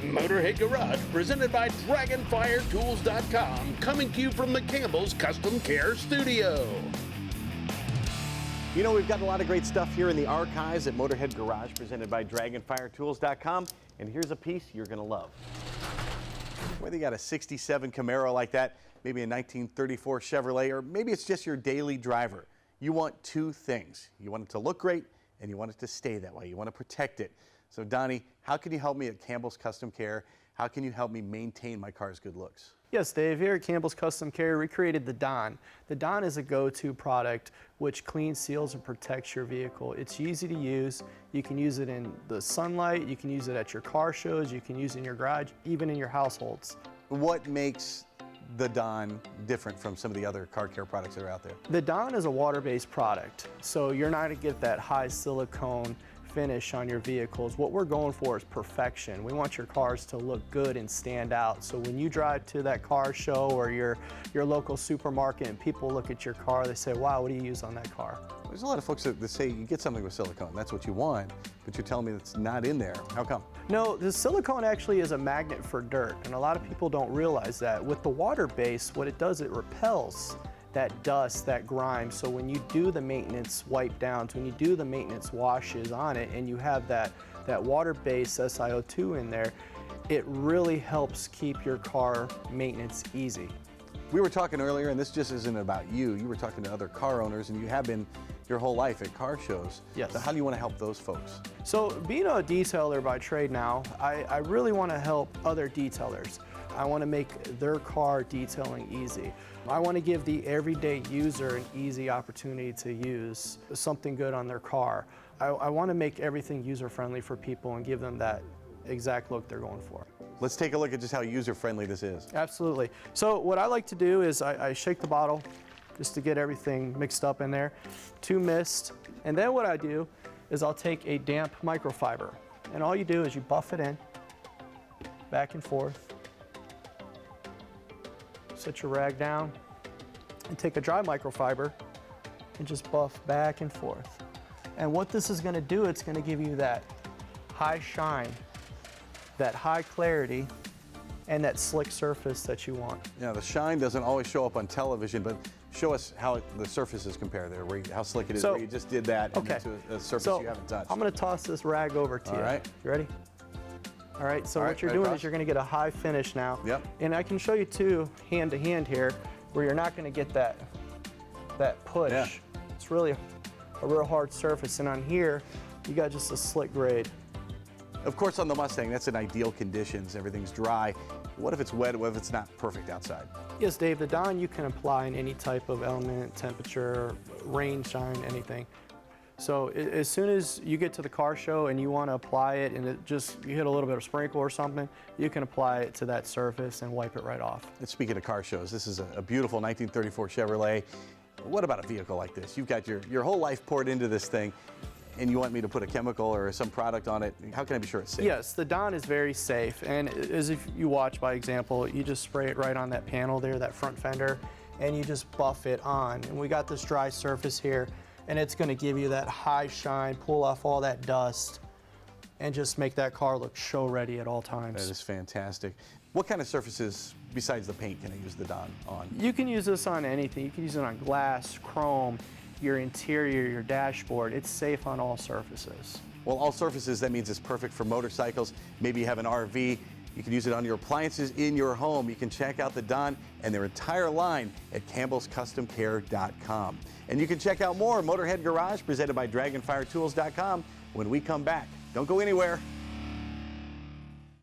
Motorhead Garage, presented by DragonfireTools.com, coming to you from the Campbell's Custom Care Studio. You know, we've got a lot of great stuff here in the archives at Motorhead Garage, presented by DragonfireTools.com, and here's a piece you're going to love. Whether you got a 67 Camaro like that, maybe a 1934 Chevrolet, or maybe it's just your daily driver, you want two things. You want it to look great, and you want it to stay that way. You want to protect it. So Donnie, how can you help me at Campbell's Custom Care? How can you help me maintain my car's good looks? Yes, Dave, here at Campbell's Custom Care, we created the Don. The Don is a go-to product which cleans, seals, and protects your vehicle. It's easy to use. You can use it in the sunlight, you can use it at your car shows, you can use it in your garage, even in your households. What makes the Don different from some of the other car care products that are out there? The Don is a water-based product, so you're not going to get that high silicone finish on your vehicles. What we're going for is perfection. We want your cars to look good and stand out. So when you drive to that car show or your local supermarket and people look at your car, they say, wow, what do you use on that car? There's a lot of folks that say you get something with silicone, that's what you want, but you're telling me it's not in there. How come? No, the silicone actually is a magnet for dirt, and a lot of people don't realize that. With the water base, what it does, it repels that dust, that grime. So when you do the maintenance wipe downs, when you do the maintenance washes on it, and you have that water-based SiO2 in there, it really helps keep your car maintenance easy. We were talking earlier, and this just isn't about you. You were talking to other car owners, and you have been your whole life at car shows. Yes. So how do you want to help those folks? So being a detailer by trade now, I really want to help other detailers. I want to make their car detailing easy. I want to give the everyday user an easy opportunity to use something good on their car. I want to make everything user-friendly for people and give them that exact look they're going for. Let's take a look at just how user-friendly this is. Absolutely. So what I like to do is I shake the bottle just to get everything mixed up in there, 2 mist, and then what I do is I'll take a damp microfiber, and all you do is you buff it in, back and forth, set your rag down, and take a dry microfiber and just buff back and forth. And what this is going to do, it's going to give you that high shine, that high clarity, and that slick surface that you want. Now, the shine doesn't always show up on television, but show us how the surfaces compare there, how slick it is, where you just did that into a surface you haven't touched. I'm going to toss this rag over to you. All right. You ready? All right, so what you're doing is you're going to get a high finish now. Yep. And I can show you too, hand to hand here, where you're not going to get that push. Yeah. It's really a real hard surface, and on here, you got just a slick grade. Of course, on the Mustang, that's in ideal conditions. Everything's dry. What if it's wet? What if it's not perfect outside? Yes, Dave, the Don you can apply in any type of element, temperature, rain, shine, anything. So as soon as you get to the car show and you want to apply it and you hit a little bit of sprinkle or something, you can apply it to that surface and wipe it right off. And speaking of car shows, this is a beautiful 1934 Chevrolet. What about a vehicle like this? You've got your whole life poured into this thing, and you want me to put a chemical or some product on it. How can I be sure it's safe? Yes, the Don is very safe, and as if you watch by example, you just spray it right on that panel there, that front fender, and you just buff it on. And we got this dry surface here, and it's going to give you that high shine, pull off all that dust, and just make that car look show ready at all times. That is fantastic. What kind of surfaces besides the paint can I use the Don on? You can use this on anything. You can use it on glass, chrome, your interior, your dashboard. It's safe on all surfaces. Well, all surfaces, that means it's perfect for motorcycles. Maybe you have an RV. You can use it on your appliances in your home. You can check out the Don and their entire line at campbellscustomcare.com. And you can check out more Motorhead Garage presented by DragonfireTools.com when we come back. Don't go anywhere.